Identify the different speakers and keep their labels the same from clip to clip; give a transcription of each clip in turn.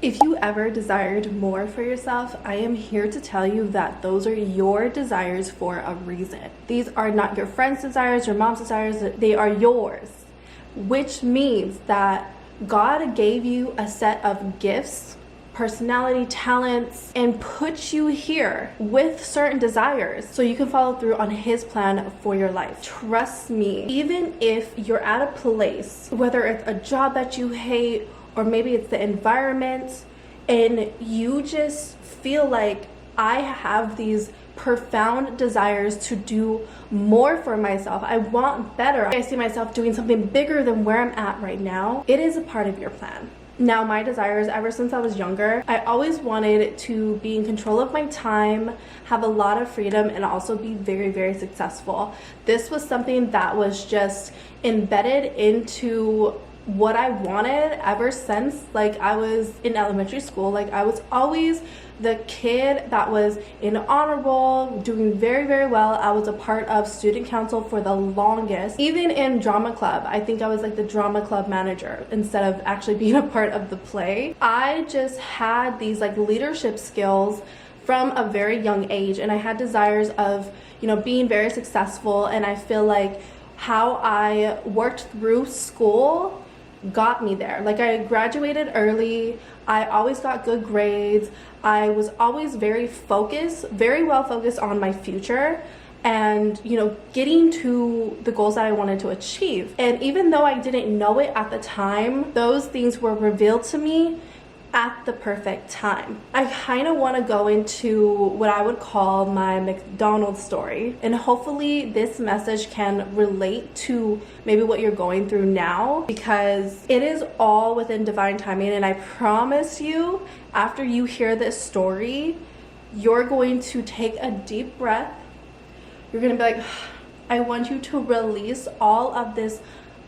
Speaker 1: If you ever desired more for yourself, I am here to tell you that those are your desires for a reason. These are not your friend's desires, your mom's desires, they are yours. Which means that God gave you a set of gifts, personality, talents, and put you here with certain desires so you can follow through on His plan for your life. Trust me, even if you're at a place, whether it's a job that you hate, or maybe it's the environment, and you just feel like I have these profound desires to do more for myself. I want better. I see myself doing something bigger than where I'm at right now. It is a part of your plan. Now, my desires, ever since I was younger, I always wanted to be in control of my time, have a lot of freedom, and also be very, very successful. This was something that was just embedded into what I wanted ever since like I was in elementary school. Like I was always the kid that was in honor roll, doing very, very well. I was a part of student council for the longest. Even in drama club, I think I was like the drama club manager instead of actually being a part of the play. I just had these like leadership skills from a very young age, and I had desires of, you know, being very successful. And I feel like how I worked through school got me there. Like I graduated early, I always got good grades, I was always very focused, very well focused on my future and, you know, getting to the goals that I wanted to achieve. And even though I didn't know it at the time, those things were revealed to me at the perfect time. I kind of want to go into what I would call my McDonald story, and hopefully this message can relate to maybe what you're going through now, because it is all within divine timing. And I promise you, after you hear this story, you're going to take a deep breath. You're going to be like, I want you to release all of this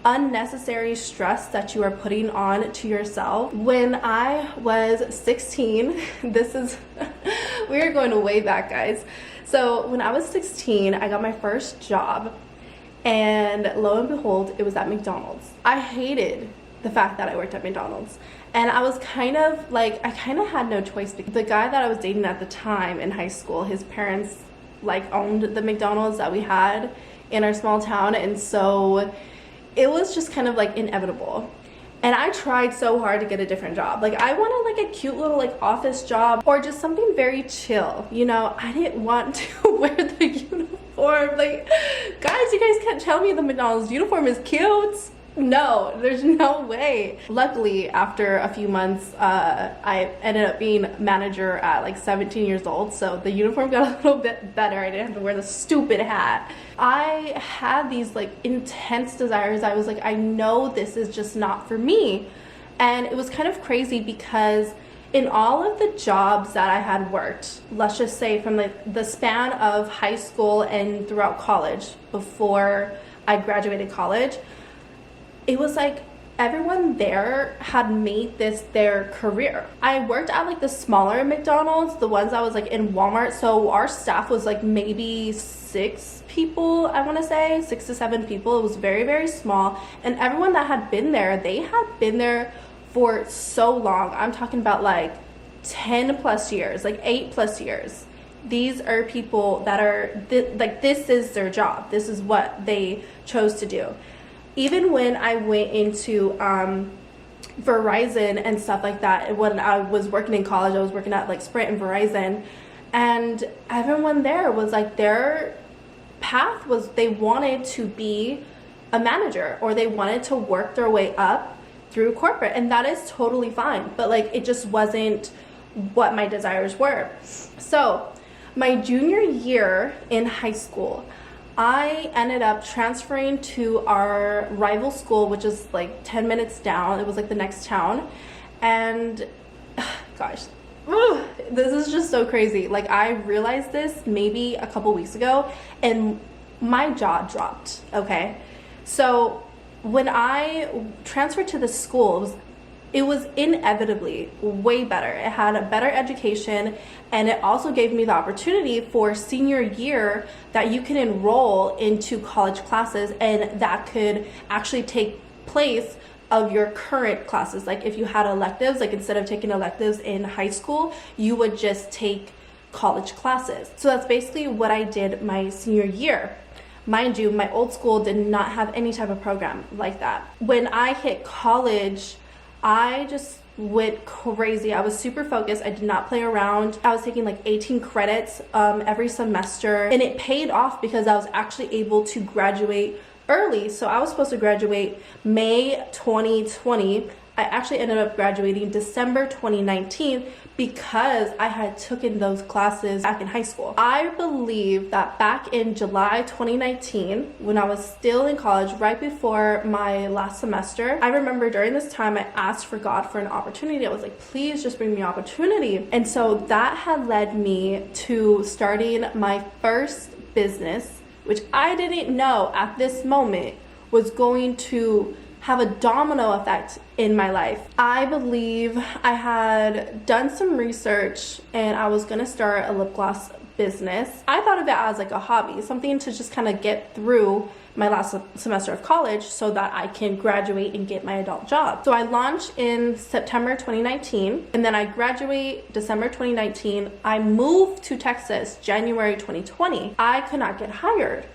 Speaker 1: unnecessary stress that you are putting on to yourself. When I was 16, this is we are going way back, guys. So when I was 16, I got my first job, and lo and behold, it was at McDonald's. I hated the fact that I worked at McDonald's, and I was kind of like, I kind of had no choice. The guy that I was dating at the time in high school, his parents like owned the McDonald's that we had in our small town, and so it was just kind of like inevitable. And I tried so hard to get a different job. Like I wanted like a cute little like office job or just something very chill, you know. I didn't want to wear the uniform. Like, guys, you guys can't tell me the McDonald's uniform is cute. No, there's no way. Luckily, after a few months, I ended up being manager at like 17 years old, so the uniform got a little bit better. I didn't have to wear the stupid hat. I had these like intense desires. I was like, I know this is just not for me. And it was kind of crazy because in all of the jobs that I had worked, let's just say from like the span of high school and throughout college, before I graduated college, it was like everyone there had made this their career. I worked at like the smaller McDonald's, the ones that was like in Walmart. So our staff was like maybe 6 people, I want to say 6 to 7 people. It was very, very small. And everyone that had been there, they had been there for so long. I'm talking about like 10 plus years, like 8 plus years. These are people that are like, this is their job. This is what they chose to do. Even when I went into Verizon and stuff like that, when I was working in college, I was working at like Sprint and Verizon, and everyone there was like, their path was they wanted to be a manager or they wanted to work their way up through corporate, and that is totally fine, but like it just wasn't what my desires were. So my junior year in high school, I ended up transferring to our rival school, which is like 10 minutes down. It was like the next town. And gosh, this is just so crazy. Like I realized this maybe a couple weeks ago and my jaw dropped. Okay. So when I transferred to the school, it was inevitably way better. It had a better education, and it also gave me the opportunity for senior year that you can enroll into college classes, and that could actually take place of your current classes. Like if you had electives, like instead of taking electives in high school, you would just take college classes. So that's basically what I did my senior year. Mind you, my old school did not have any type of program like that. When I hit college, I just went crazy. I was super focused. I did not play around. I was taking like 18 credits every semester, and it paid off because I was actually able to graduate early. So I was supposed to graduate May 2020. I actually ended up graduating December 2019 because I had taken those classes back in high school. I believe that back in July 2019, when I was still in college, right before my last semester, I remember during this time I asked for God for an opportunity. I was like, please just bring me opportunity. And so that had led me to starting my first business, which I didn't know at this moment was going to have a domino effect in my life. I believe I had done some research and I was gonna start a lip gloss business. I thought of it as like a hobby, something to just kind of get through my last semester of college so that I can graduate and get my adult job. So I launched in September 2019, and then I graduate December 2019. I moved to Texas January 2020. I could not get hired.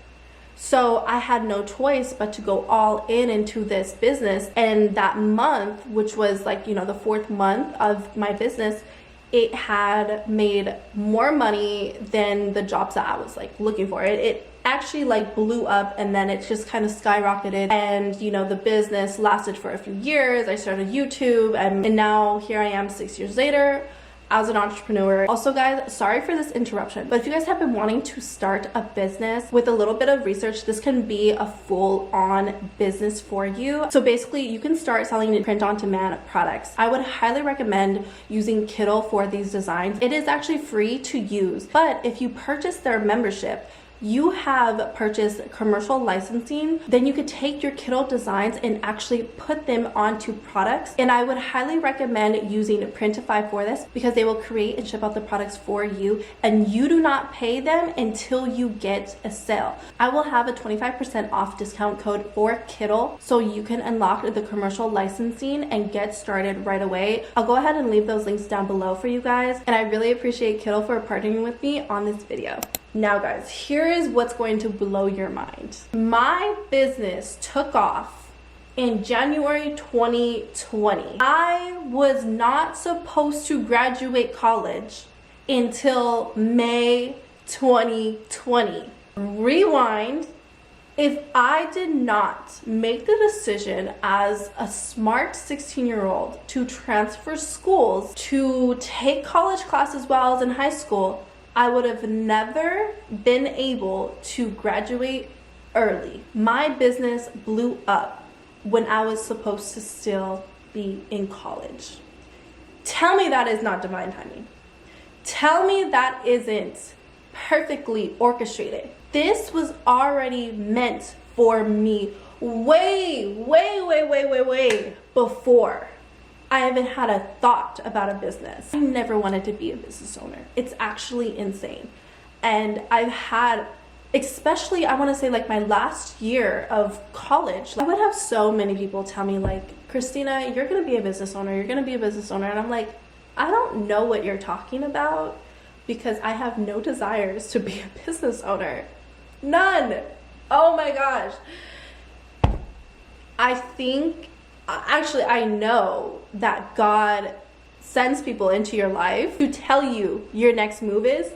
Speaker 1: So I had no choice but to go all in into this business. And that month, which was like, you know, the 4th month of my business, it had made more money than the jobs that I was like looking for. It actually like blew up, and then it just kind of skyrocketed. And you know, the business lasted for a few years. I started YouTube, and now here I am 6 years later as an entrepreneur. Also guys, sorry for this interruption, but if you guys have been wanting to start a business, with a little bit of research, this can be a full-on business for you. So basically you can start selling print-on-demand products. I would highly recommend using Kittl for these designs. It is actually free to use, but if you purchase their membership, you have purchased commercial licensing, then you could take your Kittl designs and actually put them onto products. And I would highly recommend using Printify for this, because they will create and ship out the products for you, and you do not pay them until you get a sale. I will have a 25% off discount code for Kittl, so you can unlock the commercial licensing and get started right away. I'll go ahead and leave those links down below for you guys, and I really appreciate Kittl for partnering with me on this video. Now guys, here is what's going to blow your mind. My business took off in January 2020. I was not supposed to graduate college until May 2020. Rewind. If I did not make the decision as a smart 16-year-old to transfer schools, to take college classes while I was in high school, I would have never been able to graduate early. My business blew up when I was supposed to still be in college. Tell me that is not divine timing. Tell me that isn't perfectly orchestrated. This was already meant for me way before I even had a thought about a business. I never wanted to be a business owner. It's actually insane. And I've had, especially I want to say like my last year of college, I would have so many people tell me like, Christina, you're going to be a business owner. You're going to be a business owner. And I'm like, I don't know what you're talking about, because I have no desires to be a business owner. None. Oh my gosh. I know that God sends people into your life to tell you your next move is,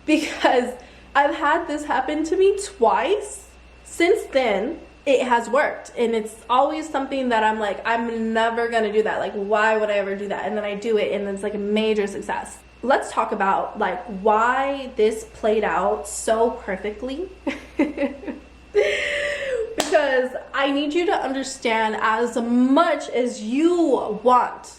Speaker 1: because I've had this happen to me twice. Since then, it has worked, and it's always something that I'm like, I'm never gonna do that. Like, why would I ever do that? And then I do it, and it's like a major success. Let's talk about like why this played out so perfectly. Because I need you to understand, as much as you want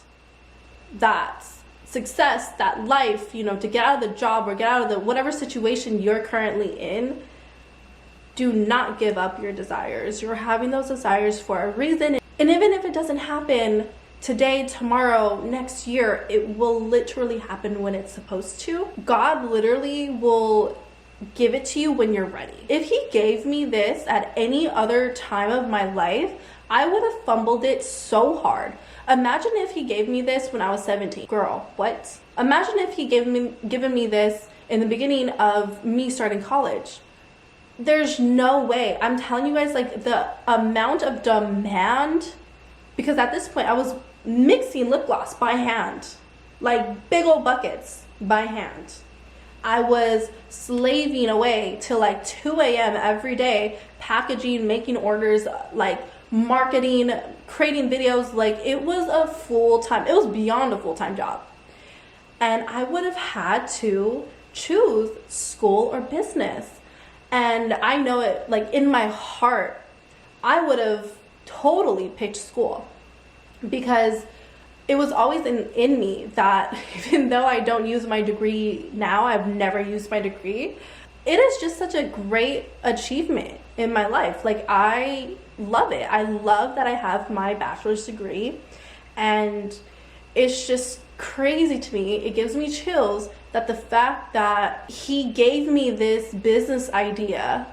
Speaker 1: that success, that life, you know, to get out of the job or get out of the whatever situation you're currently in, do not give up your desires. You're having those desires for a reason. And even if it doesn't happen today, tomorrow, next year, it will literally happen when it's supposed to. God literally will give it to you when you're ready. If he gave me this at any other time of my life, I would have fumbled it so hard. Imagine if he gave me this when I was 17. Girl, what? Imagine if he given me this in the beginning of me starting college. There's no way. I'm telling you guys, like, the amount of demand, because at this point I was mixing lip gloss by hand, like big old buckets by hand. I was slaving away till like 2 a.m. every day, packaging, making orders, like marketing, creating videos. Like, it was a full-time, it was beyond a full-time job. And I would have had to choose school or business. And I know it, like, in my heart, I would have totally picked school, because it was always in me that even though I don't use my degree now, I've never used my degree, it is just such a great achievement in my life. Like, I love it. I love that I have my bachelor's degree, and it's just crazy to me. It gives me chills that the fact that he gave me this business idea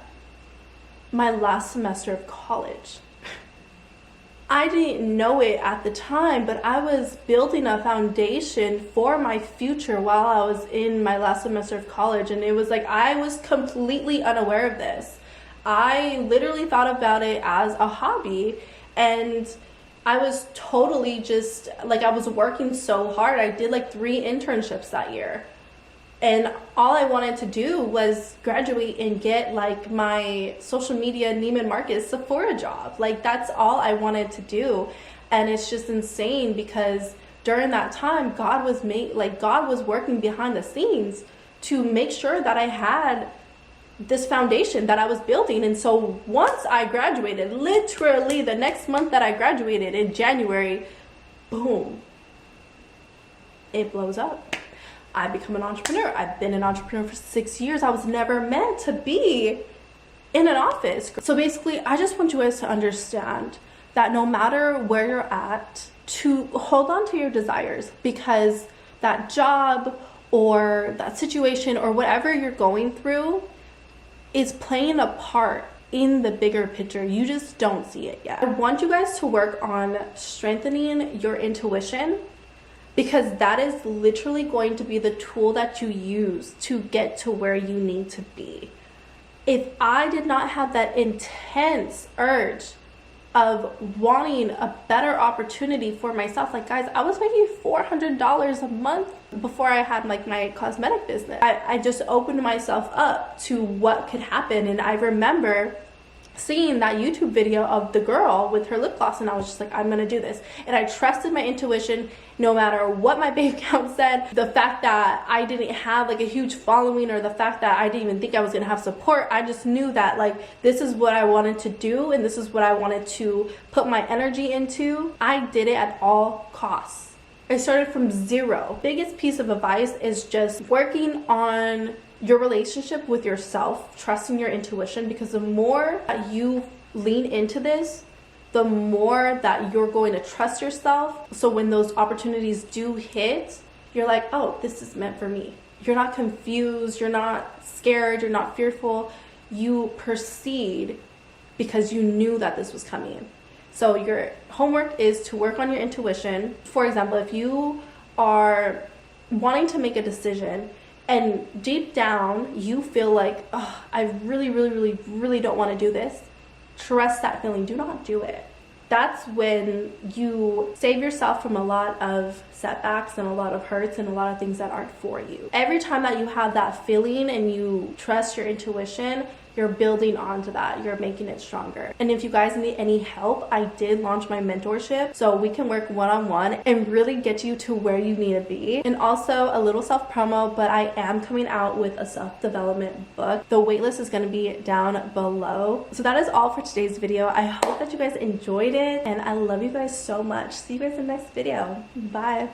Speaker 1: my last semester of college. I didn't know it at the time, but I was building a foundation for my future while I was in my last semester of college. And it was like, I was completely unaware of this. I literally thought about it as a hobby, and I was totally just like, I was working so hard. I did like 3 internships that year. And all I wanted to do was graduate and get like my social media Neiman Marcus Sephora job. Like, that's all I wanted to do. And it's just insane, because during that time, God was working behind the scenes to make sure that I had this foundation that I was building. And so once I graduated, literally the next month that I graduated in January, boom, it blows up. I become an entrepreneur. I've been an entrepreneur for 6 years. I was never meant to be in an office. So basically, I just want you guys to understand that no matter where you're at, to hold on to your desires, because that job or that situation or whatever you're going through is playing a part in the bigger picture. You just don't see it yet. I want you guys to work on strengthening your intuition, because that is literally going to be the tool that you use to get to where you need to be. If I did not have that intense urge of wanting a better opportunity for myself, like, guys, I was making $400 a month before I had like my cosmetic business. I just opened myself up to what could happen. And I remember seeing that YouTube video of the girl with her lip gloss, and I was just like, I'm gonna do this. And I trusted my intuition no matter what my bank account said. The fact that I didn't have like a huge following, or the fact that I didn't even think I was gonna have support, I just knew that like, this is what I wanted to do, and this is what I wanted to put my energy into. I did it at all costs. I started from zero. Biggest piece of advice is just working on your relationship with yourself, trusting your intuition, because the more that you lean into this, the more that you're going to trust yourself. So when those opportunities do hit, you're like, oh, this is meant for me. You're not confused, you're not scared, you're not fearful. You proceed because you knew that this was coming. So your homework is to work on your intuition. For example, if you are wanting to make a decision, and deep down you feel like, oh, I really don't want to do this, trust that feeling. Do not do it. That's when you save yourself from a lot of setbacks and a lot of hurts and a lot of things that aren't for you. Every time that you have that feeling and you trust your intuition, you're building onto that, you're making it stronger. And if you guys need any help, I did launch my mentorship, so we can work one-on-one and really get you to where you need to be. And also a little self-promo, but I am coming out with a self-development book. The waitlist is going to be down below. So that is all for today's video. I hope that you guys enjoyed it, and I love you guys so much. See you guys in the next video. Bye.